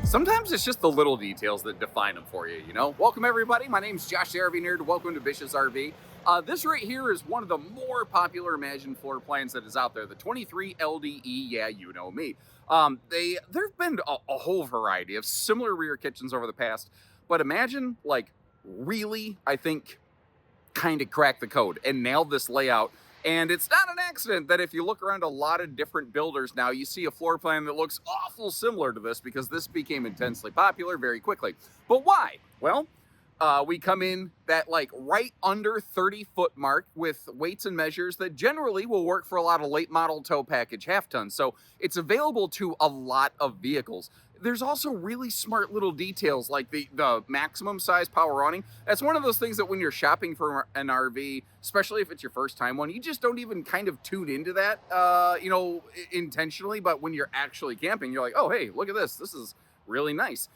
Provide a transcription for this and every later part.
Sometimes it's just the little details that define them for you, you know? Welcome, everybody. My name's Josh the RV Nerd. Welcome to Bish's RV. This right here is one of the more popular Imagine floor plans that is out there, the 23 LDE. Yeah, you know me. There've been a whole variety of similar rear kitchens over the past, but Imagine, like, really, I think, kind of cracked the code and nailed this layout. And it's not an accident that if you look around a lot of different builders now, you see a floor plan that looks awful similar to this because this became intensely popular very quickly. But why? Well, we come in that like right under 30-foot mark with weights and measures that generally will work for a lot of late model tow package half tons. So it's available to a lot of vehicles. There's also really smart little details like the maximum size power awning. That's one of those things that when you're shopping for an RV, especially if it's your first time one, you just don't even kind of tune into that, intentionally. But when you're actually camping, you're like, oh, hey, look at this. This is really nice.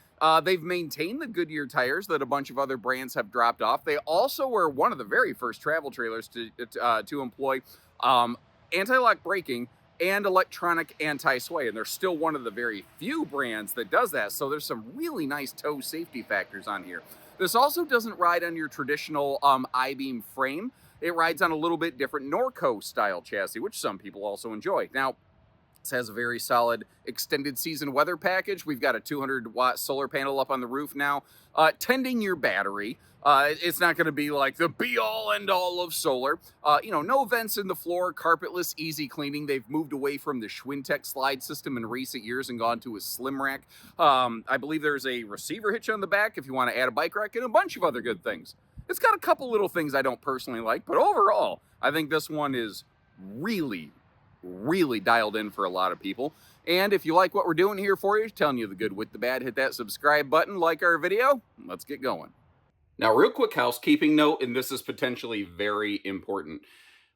They've maintained the Goodyear tires that a bunch of other brands have dropped off. They also were one of the very first travel trailers to employ anti-lock braking and electronic anti-sway, and they're still one of the very few brands that does that. So there's some really nice tow safety factors on here. This also doesn't ride on your traditional I-beam frame. It rides on a little bit different Norco style chassis, which some people also enjoy. Now, this has a very solid extended season weather package. We've got a 200-watt solar panel up on the roof now, tending your battery. It's not going to be like the be-all, end-all of solar. No vents in the floor, carpetless, easy cleaning. They've moved away from the Schwintek slide system in recent years and gone to a slim rack. I believe there's a receiver hitch on the back if you want to add a bike rack and a bunch of other good things. It's got a couple little things I don't personally like, but overall, I think this one is really dialed in for a lot of people. And if you like what we're doing here for you, telling you the good with the bad, hit that subscribe button, like our video. Let's get going. Now, real quick housekeeping note, and this is potentially very important.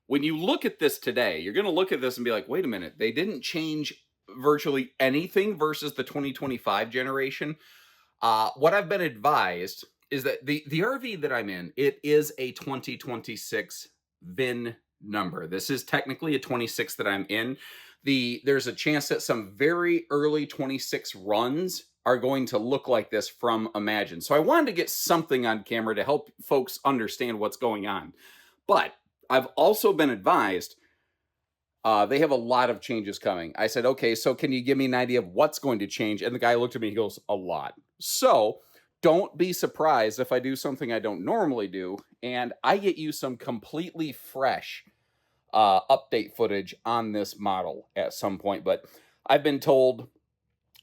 When you look at this today, you're going to look at this and be like, wait a minute, they didn't change virtually anything versus the 2025 generation. What I've been advised is that the RV that I'm in, it is a 2026 VIN number. This is technically a 26 that I'm in. There's a chance that some very early 26 runs are going to look like this from Imagine. So I wanted to get something on camera to help folks understand what's going on. But I've also been advised they have a lot of changes coming. I said, okay, so can you give me an idea of what's going to change? And the guy looked at me, he goes, a lot. So don't be surprised if I do something I don't normally do, and I get you some completely fresh update footage on this model at some point. But I've been told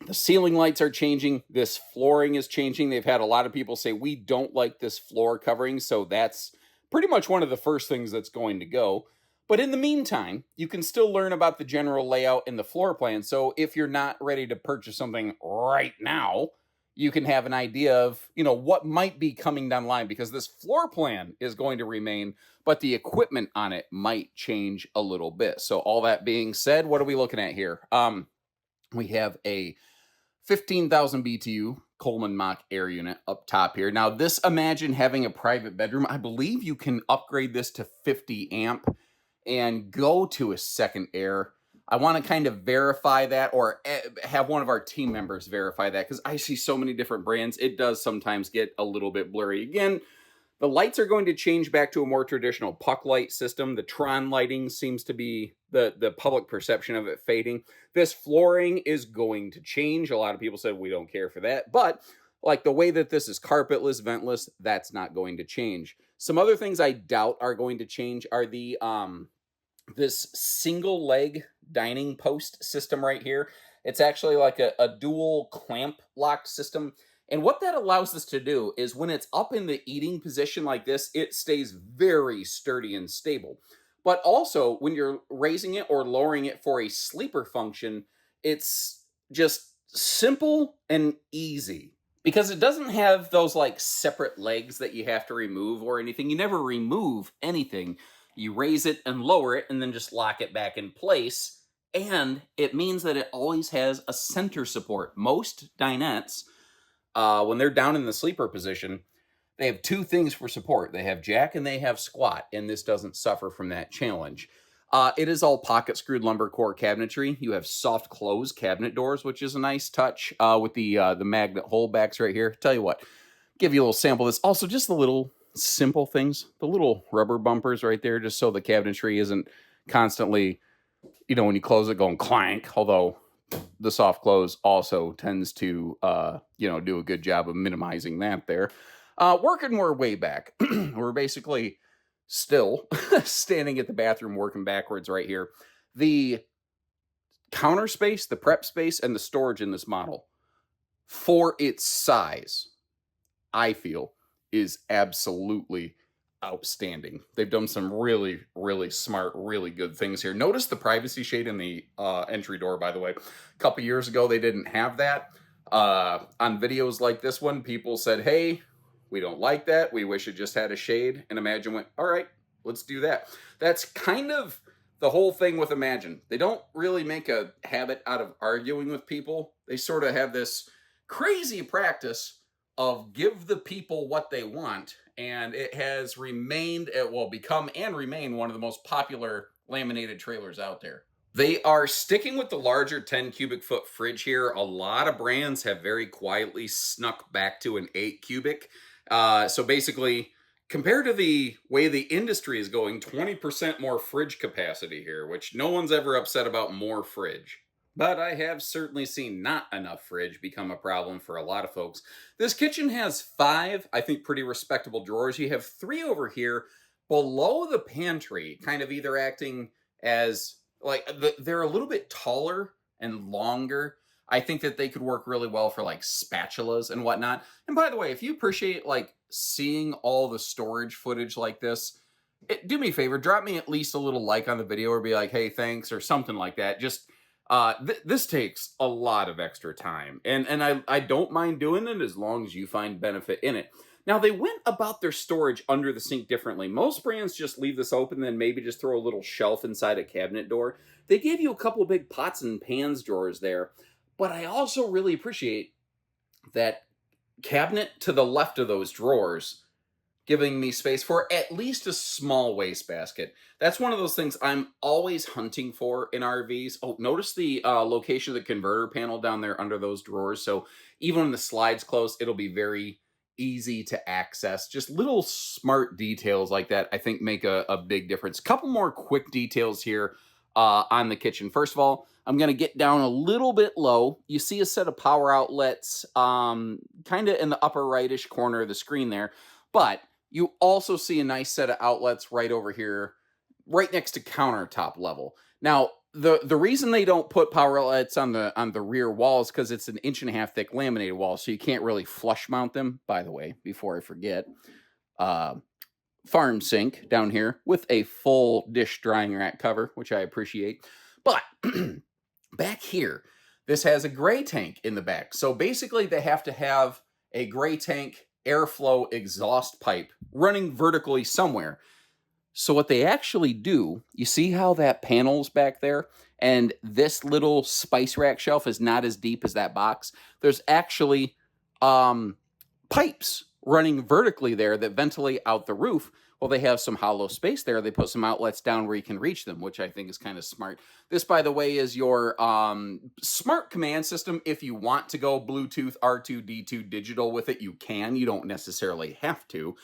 the ceiling lights are changing. This flooring is changing. They've had a lot of people say, we don't like this floor covering. So that's pretty much one of the first things that's going to go. But in the meantime, you can still learn about the general layout and the floor plan. So if you're not ready to purchase something right now, you can have an idea of, what might be coming down the line, because this floor plan is going to remain, but the equipment on it might change a little bit. So all that being said, what are we looking at here? We have a 15,000 BTU Coleman Mach air unit up top here. Now this, imagine having a private bedroom. I believe you can upgrade this to 50 amp and go to a second air. I want to kind of verify that, or have one of our team members verify that, because I see so many different brands. It does sometimes get a little bit blurry. Again, the lights are going to change back to a more traditional puck light system. The Tron lighting seems to be the public perception of it fading. This flooring is going to change. A lot of people said we don't care for that, but like the way that this is carpetless, ventless, that's not going to change. Some other things I doubt are going to change are the this single leg dining post system right here. It's actually like a dual clamp lock system. And what that allows us to do is when it's up in the eating position like this, it stays very sturdy and stable. But also when you're raising it or lowering it for a sleeper function, it's just simple and easy, because it doesn't have those like separate legs that you have to remove or anything. You never remove anything. You raise it and lower it and then just lock it back in place. And it means that it always has a center support. Most dinettes, when they're down in the sleeper position, they have two things for support. They have jack and they have squat, and this doesn't suffer from that challenge. It is all pocket screwed lumber core cabinetry. You have soft close cabinet doors, which is a nice touch with the magnet holdbacks right here. Tell you what, give you a little sample of this. Also, just the little simple things, the little rubber bumpers right there, just so the cabinetry isn't constantly, when you close it going clank, although the soft close also tends to, do a good job of minimizing that there. Working our way back, we're basically still standing at the bathroom working backwards right here. The counter space, the prep space, and the storage in this model, for its size, I feel, is absolutely outstanding. They've done some really, really smart, really good things here. Notice the privacy shade in the entry door, by the way. A couple years ago, they didn't have that. On videos like this one, people said, hey, we don't like that. We wish it just had a shade. And Imagine went, all right, let's do that. That's kind of the whole thing with Imagine. They don't really make a habit out of arguing with people. They sort of have this crazy practice of give the people what they want, and it has become and remain one of the most popular laminated trailers out there. They are sticking with the larger 10 cubic foot fridge here. A lot of brands have very quietly snuck back to an 8 cubic. So basically, compared to the way the industry is going, 20% more fridge capacity here, which no one's ever upset about more fridge. But I have certainly seen not enough fridge become a problem for a lot of folks. This kitchen has 5, I think, pretty respectable drawers. You have 3 over here below the pantry, kind of either acting as, they're a little bit taller and longer. I think that they could work really well for like spatulas and whatnot. And by the way, if you appreciate seeing all the storage footage like this, do me a favor, drop me at least a little like on the video or be like, hey, thanks, or something like that. Just this takes a lot of extra time, and I don't mind doing it as long as you find benefit in it. Now, they went about their storage under the sink differently. Most brands just leave this open, then maybe just throw a little shelf inside a cabinet door. They gave you a couple big pots and pans drawers there, but I also really appreciate that cabinet to the left of those drawers, giving me space for at least a small wastebasket. That's one of those things I'm always hunting for in RVs. Oh, notice the location of the converter panel down there under those drawers. So even when the slide's closed, it'll be very easy to access. Just little smart details like that, I think, make a big difference. Couple more quick details here on the kitchen. First of all, I'm going to get down a little bit low. You see a set of power outlets kind of in the upper rightish corner of the screen there. But you also see a nice set of outlets right over here, right next to countertop level. Now, the reason they don't put power outlets on the rear wall is because it's an 1.5-inch thick laminated wall, so you can't really flush mount them. By the way, before I forget, farm sink down here with a full dish drying rack cover, which I appreciate. But back here, this has a gray tank in the back. So basically, they have to have a gray tank airflow exhaust pipe running vertically somewhere. So what they actually do, you see how that panel's back there? And this little spice rack shelf is not as deep as that box. There's actually pipes running vertically there that ventilate out the roof. Well, they have some hollow space there. They put some outlets down where you can reach them, which I think is kind of smart. This, by the way, is your smart command system. If you want to go Bluetooth R2D2 digital with it, you can. You don't necessarily have to.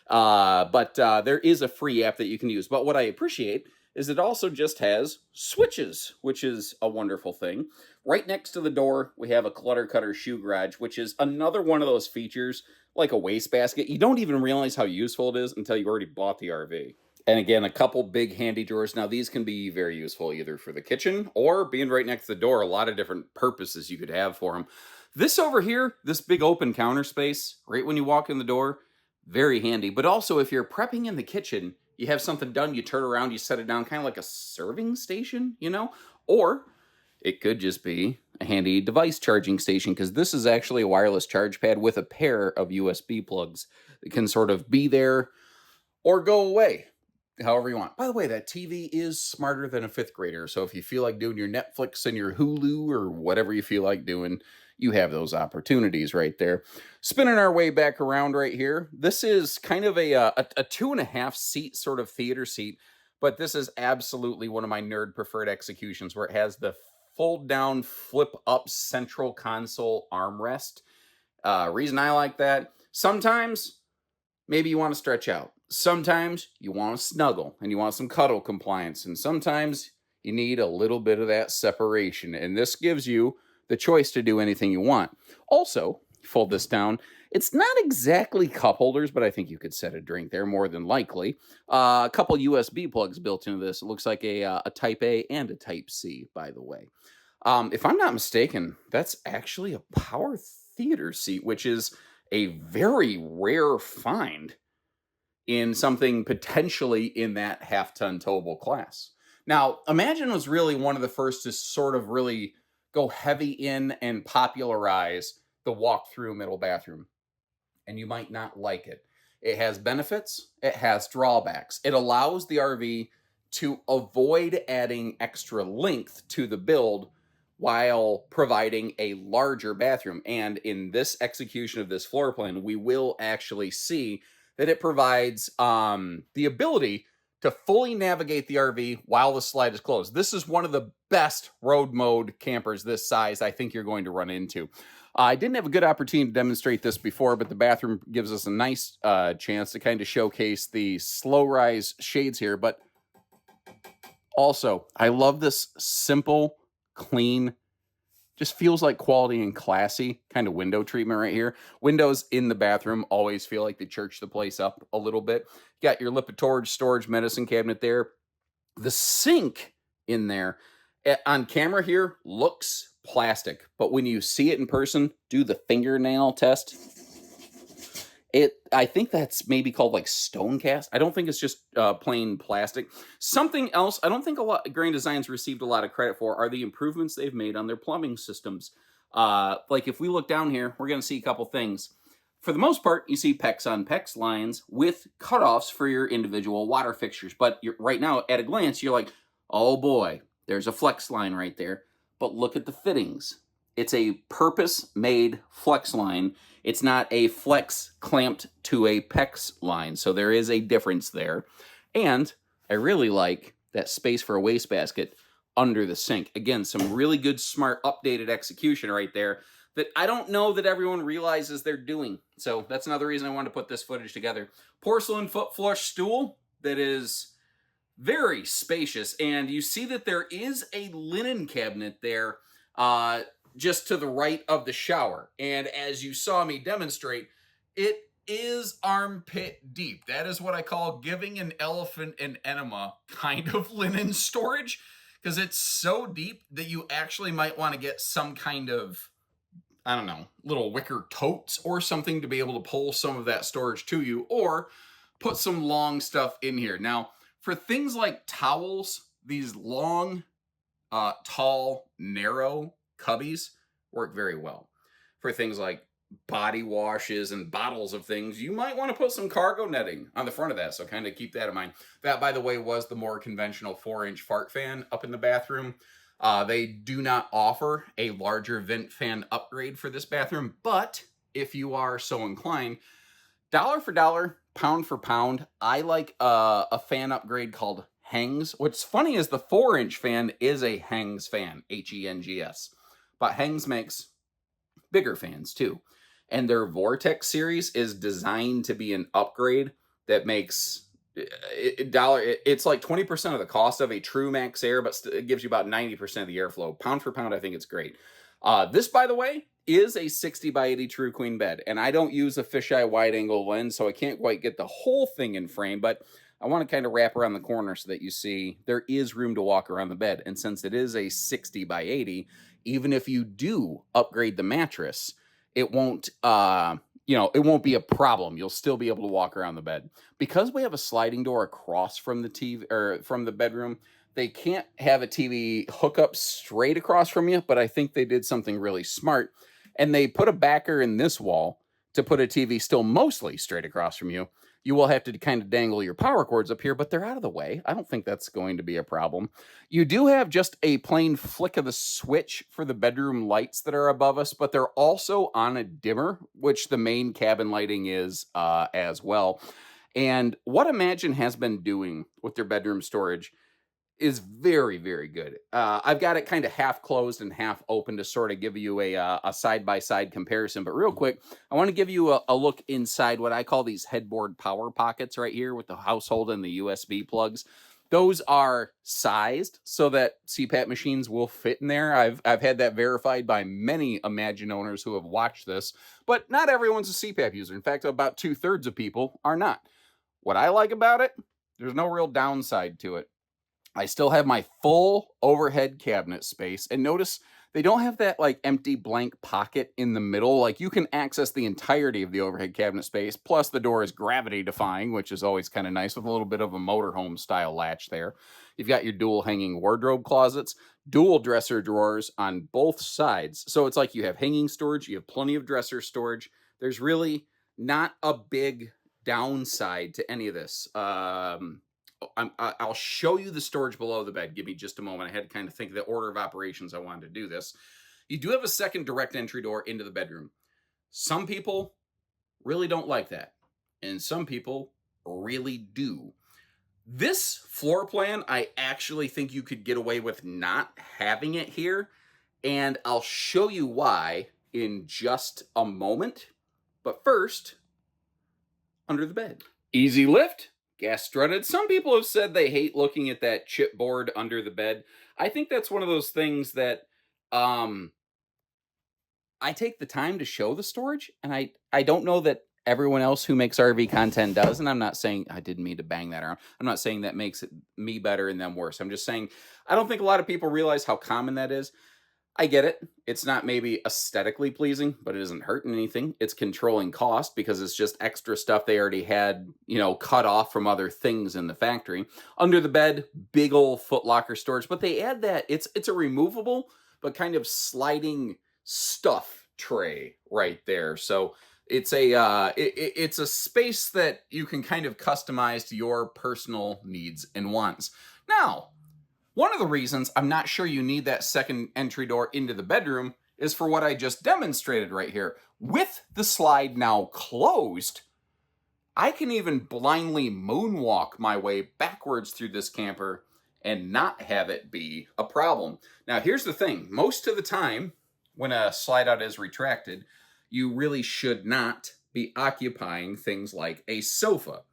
But there is a free app that you can use. But what I appreciate is it also just has switches, which is a wonderful thing. Right next to the door, we have a clutter cutter shoe garage, which is another one of those features, like a wastebasket. You don't even realize how useful it is until you already bought the RV. And again, a couple big handy drawers. Now, these can be very useful either for the kitchen or being right next to the door. A lot of different purposes you could have for them. This over here, this big open counter space, right when you walk in the door, very handy. But also, if you're prepping in the kitchen, you have something done, you turn around, you set it down, kind of like a serving station, Or it could just be a handy device charging station, because this is actually a wireless charge pad with a pair of USB plugs that can sort of be there or go away, however you want. By the way, that TV is smarter than a 5th grader, so if you feel like doing your Netflix and your Hulu or whatever you feel like doing, you have those opportunities right there. Spinning our way back around right here, this is kind of a 2.5 seat sort of theater seat, but this is absolutely one of my nerd preferred executions where it has the fold down, flip up central console armrest. Reason I like that, sometimes maybe you want to stretch out. Sometimes you want to snuggle and you want some cuddle compliance. And sometimes you need a little bit of that separation. And this gives you the choice to do anything you want. Also, fold this down. It's not exactly cup holders, but I think you could set a drink there more than likely. A couple USB plugs built into this. It looks like a Type A and a Type C, by the way. If I'm not mistaken, that's actually a power theater seat, which is a very rare find in something potentially in that half-ton towable class. Now, Imagine was really one of the first to sort of really go heavy in and popularize the walk-through middle bathroom. And you might not like it. It has benefits, it has drawbacks. It allows the RV to avoid adding extra length to the build while providing a larger bathroom. And in this execution of this floor plan, we will actually see that it provides the ability to fully navigate the RV while the slide is closed. This is one of the best road mode campers this size I think you're going to run into. I didn't have a good opportunity to demonstrate this before, but the bathroom gives us a nice chance to kind of showcase the slow rise shades here. But also, I love this simple, clean, just feels like quality and classy kind of window treatment right here. Windows in the bathroom always feel like they church the place up a little bit. You got your Lipitorage storage medicine cabinet there. The sink in there on camera here looks plastic, but when you see it in person, do the fingernail test. I think that's maybe called like stone cast. I don't think it's just plain plastic. Something else I don't think Grand Design's received a lot of credit for are the improvements they've made on their plumbing systems. Like if we look down here, we're going to see a couple things. For the most part, you see PEX on PEX lines with cutoffs for your individual water fixtures. But right now, at a glance, you're like, oh boy, there's a flex line right there. But look at the fittings. It's a purpose-made flex line. It's not a flex clamped to a PEX line. So there is a difference there. And I really like that space for a wastebasket under the sink. Again, some really good, smart, updated execution right there that I don't know that everyone realizes they're doing. So that's another reason I wanted to put this footage together. Porcelain foot flush stool that is very spacious. And you see that there is a linen cabinet there just to the right of the shower. And as you saw me demonstrate, it is armpit deep. That is what I call giving an elephant an enema kind of linen storage, because it's so deep that you actually might want to get some kind of, I don't know, little wicker totes or something to be able to pull some of that storage to you, or put some long stuff in here. Now, for things like towels, these long, tall, narrow cubbies work very well. For things like body washes and bottles of things, you might want to put some cargo netting on the front of that, so kind of keep that in mind. That, by the way, was the more conventional 4-inch fart fan up in the bathroom. They do not offer a larger vent fan upgrade for this bathroom, but if you are so inclined, dollar for dollar, pound for pound, I like a fan upgrade called Hengs. What's funny is the 4-inch fan is a Hengs fan, Hengs. But Hengs makes bigger fans too. And their Vortex series is designed to be an upgrade that makes it's like 20% of the cost of a true Max Air, but it gives you about 90% of the airflow. Pound for pound, I think it's great. This, by the way, is a 60 by 80 true queen bed. And I don't use a fisheye wide angle lens, so I can't quite get the whole thing in frame, but I want to kind of wrap around the corner so that you see there is room to walk around the bed. And since it is a 60 by 80, even if you do upgrade the mattress, it won't, it won't be a problem. You'll still be able to walk around the bed. Because we have a sliding door across from the TV or from the bedroom, they can't have a TV hook up straight across from you, but I think they did something really smart. And they put a backer in this wall to put a TV still mostly straight across from you. You will have to kind of dangle your power cords up here, but they're out of the way. I don't think that's going to be a problem. You do have just a plain flick of the switch for the bedroom lights that are above us, but they're also on a dimmer, which the main cabin lighting is as well. And what Imagine has been doing with their bedroom storage is very, very good. I've got it kind of half closed and half open to sort of give you a side-by-side comparison. But real quick, I want to give you a look inside what I call these headboard power pockets right here with the household and the USB plugs. Those are sized so that CPAP machines will fit in there. I've had that verified by many Imagine owners who have watched this, but not everyone's a CPAP user. In fact, about 2/3 of people are not. What I like about it, there's no real downside to it. I still have my full overhead cabinet space, and notice they don't have that like empty blank pocket in the middle. Like you can access the entirety of the overhead cabinet space, plus the door is gravity defying, which is always kind of nice with a little bit of a motorhome style latch there. You've got your dual hanging wardrobe closets, dual dresser drawers on both sides. So it's like you have hanging storage, you have plenty of dresser storage. There's really not a big downside to any of this. I'll show you the storage below the bed. Give me just a moment. I had to kind of think of the order of operations I wanted to do this. You do have a second direct entry door into the bedroom. Some people really don't like that, and some people really do. This floor plan, I actually think you could get away with not having it here, and I'll show you why in just a moment. But first, under the bed. Easy lift. Gas strutted. Some people have said they hate looking at that chipboard under the bed. I think that's one of those things that I take the time to show the storage, and I don't know that everyone else who makes RV content does. And I'm not saying, I didn't mean to bang that around. I'm not saying that makes it me better and them worse. I'm just saying I don't think a lot of people realize how common that is. I get it. It's not maybe aesthetically pleasing, but it isn't hurting anything. It's controlling cost because it's just extra stuff they already had, cut off from other things in the factory. Under the bed, big old Foot Locker storage, but they add that it's a removable but kind of sliding stuff tray right there. So it's a space that you can kind of customize to your personal needs and wants. Now, one of the reasons I'm not sure you need that second entry door into the bedroom is for what I just demonstrated right here. With the slide now closed, I can even blindly moonwalk my way backwards through this camper and not have it be a problem. Now, here's the thing. Most of the time, when a slide out is retracted, you really should not be occupying things like a sofa.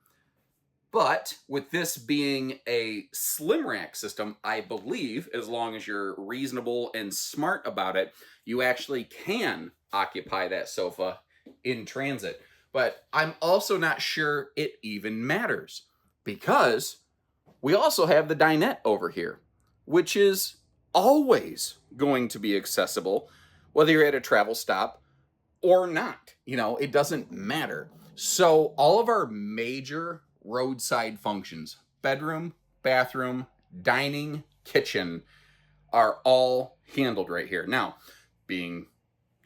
But with this being a slim rack system, I believe, as long as you're reasonable and smart about it, you actually can occupy that sofa in transit. But I'm also not sure it even matters because we also have the dinette over here, which is always going to be accessible, whether you're at a travel stop or not. It doesn't matter. So all of our major roadside functions, bedroom, bathroom, dining, kitchen, are all handled right here. Now, being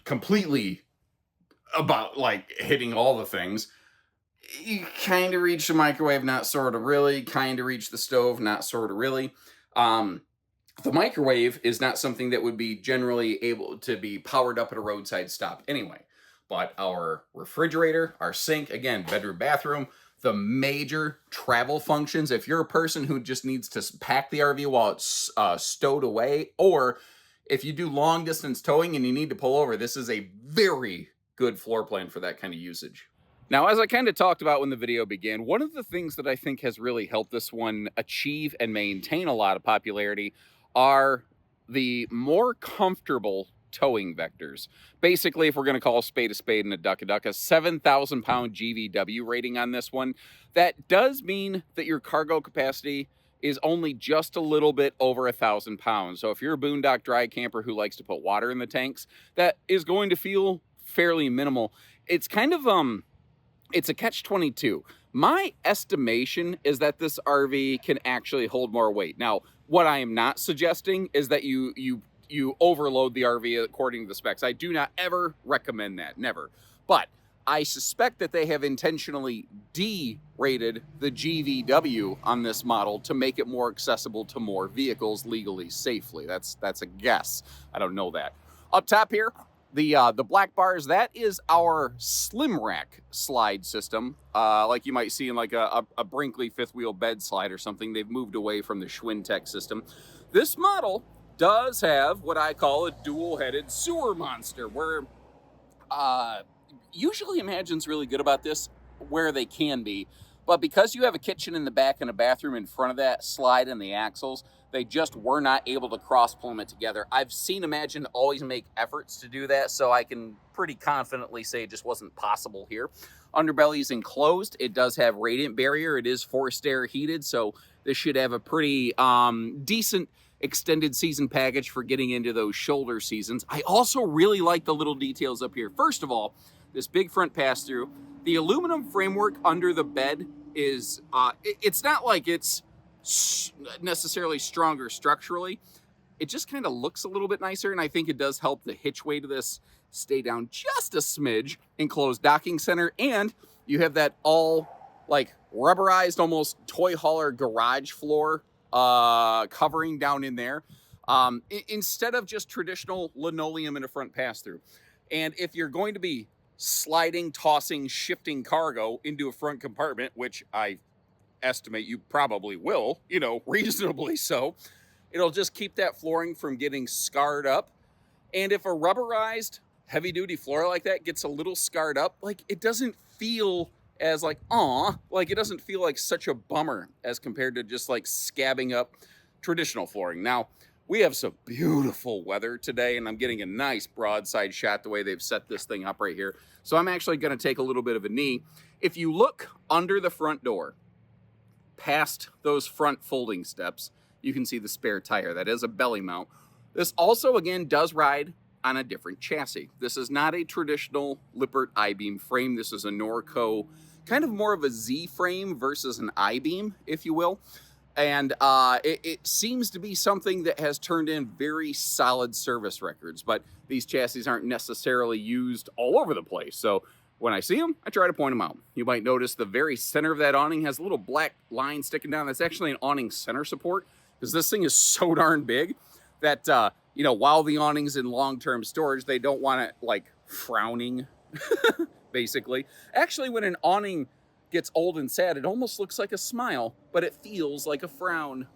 completely about like hitting all the things, you kind of reach the microwave, not sort of really, kind of reach the stove, not sort of really. The microwave is not something that would be generally able to be powered up at a roadside stop anyway. But our refrigerator, our sink, again, bedroom, bathroom, the major travel functions, if you're a person who just needs to pack the RV while it's stowed away, or if you do long distance towing and you need to pull over, this is a very good floor plan for that kind of usage. Now, as I kind of talked about when the video began, one of the things that I think has really helped this one achieve and maintain a lot of popularity are the more comfortable towing vectors. Basically, if we're going to call a spade and a duck, a 7,000 pound GVW rating on this one. That does mean that your cargo capacity is only just a little bit over 1,000 pounds. So if you're a boondock dry camper who likes to put water in the tanks, that is going to feel fairly minimal. It's kind of, it's a catch-22. My estimation is that this RV can actually hold more weight. Now, what I am not suggesting is that you overload the RV according to the specs. I do not ever recommend that, never. But I suspect that they have intentionally derated the GVW on this model to make it more accessible to more vehicles legally, safely. That's a guess. I don't know that. Up top here, The black bars, that is our slim rack slide system, like you might see in like a Brinkley fifth wheel bed slide or something. They've moved away from the Schwintek system. This model does have what I call a dual-headed sewer monster, where usually Imagine's really good about this where they can be, but because you have a kitchen in the back and a bathroom in front of that slide and the axles, they just were not able to cross plumb it together. I've seen Imagine always make efforts to do that, so I can pretty confidently say it just wasn't possible here. Underbelly is enclosed. It does have radiant barrier. It is forced air heated, so this should have a pretty decent extended season package for getting into those shoulder seasons. I also really like the little details up here. First of all, this big front pass-through. The aluminum framework under the bed is, it's not like it's necessarily stronger structurally. It just kind of looks a little bit nicer, and I think it does help the hitch weight of this stay down just a smidge. Enclosed docking center, and you have that all like rubberized, almost toy hauler garage floor covering down in there, instead of just traditional linoleum in a front pass-through. And if you're going to be sliding, tossing, shifting cargo into a front compartment, which I estimate you probably will, you know, reasonably so, it'll just keep that flooring from getting scarred up. And if a rubberized heavy-duty floor like that gets a little scarred up, like, it doesn't feel as like, like it doesn't feel like such a bummer as compared to just like scabbing up traditional flooring. Now, we have some beautiful weather today, and I'm getting a nice broadside shot the way they've set this thing up right here. So I'm actually going to take a little bit of a knee. If you look under the front door, past those front folding steps, you can see the spare tire. That is a belly mount. This also, again, does ride on a different chassis. This is not a traditional Lippert I-beam frame. This is a Norco, kind of more of a Z-frame versus an I-beam, if you will. And it seems to be something that has turned in very solid service records, but these chassis aren't necessarily used all over the place. So when I see them, I try to point them out. You might notice the very center of that awning has a little black line sticking down. That's actually an awning center support, because this thing is so darn big that, you know, while the awning's in long-term storage, they don't want it, like, frowning, basically. Actually, when an awning gets old and sad, it almost looks like a smile, but it feels like a frown.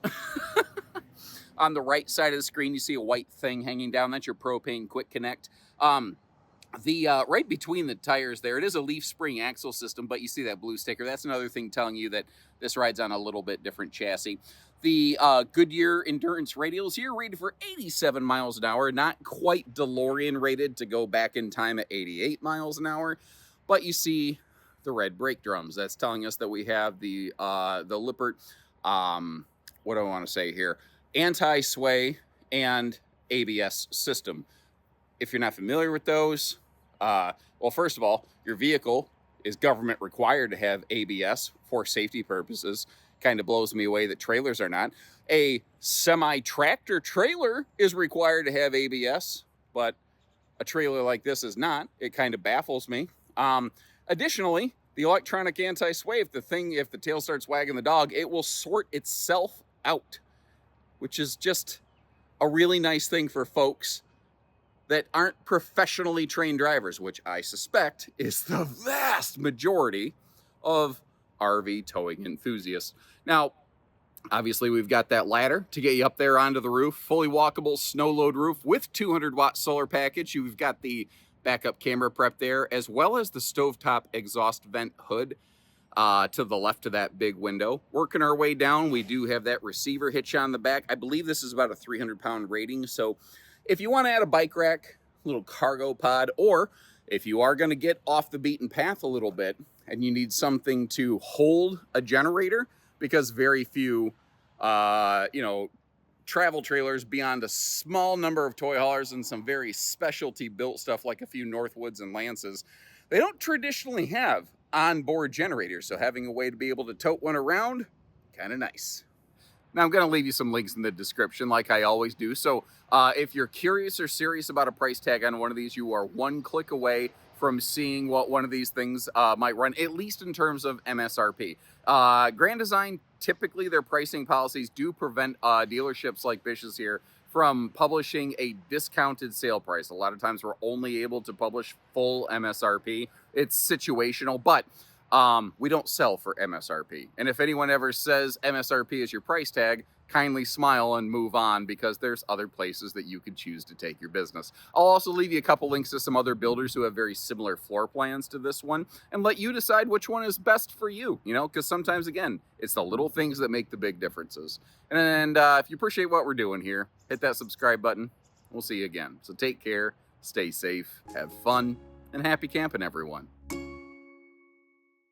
On the right side of the screen, you see a white thing hanging down. That's your propane quick connect. Right between the tires there, it is a leaf spring axle system, but you see that blue sticker. That's another thing telling you that this rides on a little bit different chassis. The Goodyear Endurance radials here rated for 87 miles an hour, not quite DeLorean rated to go back in time at 88 miles an hour, but you see the red brake drums. That's telling us that we have the Lippert, what do I want to say here? Anti-sway and ABS system. If you're not familiar with those, well, first of all, your vehicle is government required to have ABS for safety purposes. Kind of blows me away that trailers are not. A semi-tractor trailer is required to have ABS, but a trailer like this is not. It kind of baffles me. Additionally, the electronic anti-sway, if the tail starts wagging the dog, it will sort itself out, which is just a really nice thing for folks that aren't professionally trained drivers, which I suspect is the vast majority of RV towing enthusiasts. Now, obviously, we've got that ladder to get you up there onto the roof, fully walkable snow load roof with 200-watt solar package. You've got the backup camera prep there, as well as the stovetop exhaust vent hood to the left of that big window. Working our way down, we do have that receiver hitch on the back. I believe this is about a 300-pound rating, so if you want to add a bike rack, little cargo pod, or if you are going to get off the beaten path a little bit and you need something to hold a generator, because very few, travel trailers beyond a small number of toy haulers and some very specialty built stuff like a few Northwoods and Lances, they don't traditionally have onboard generators. So having a way to be able to tote one around, kind of nice. Now, I'm going to leave you some links in the description like I always do. So if you're curious or serious about a price tag on one of these, you are one click away from seeing what one of these things might run, at least in terms of MSRP. Grand Design, typically their pricing policies do prevent dealerships like Bish's here from publishing a discounted sale price. A lot of times we're only able to publish full MSRP. It's situational, but we don't sell for MSRP. And if anyone ever says MSRP is your price tag, kindly smile and move on, because there's other places that you could choose to take your business. I'll also leave you a couple links to some other builders who have very similar floor plans to this one, and let you decide which one is best for you, you know, because sometimes, again, it's the little things that make the big differences. And if you appreciate what we're doing here, hit that subscribe button. We'll see you again. So take care, stay safe, have fun, and happy camping, everyone.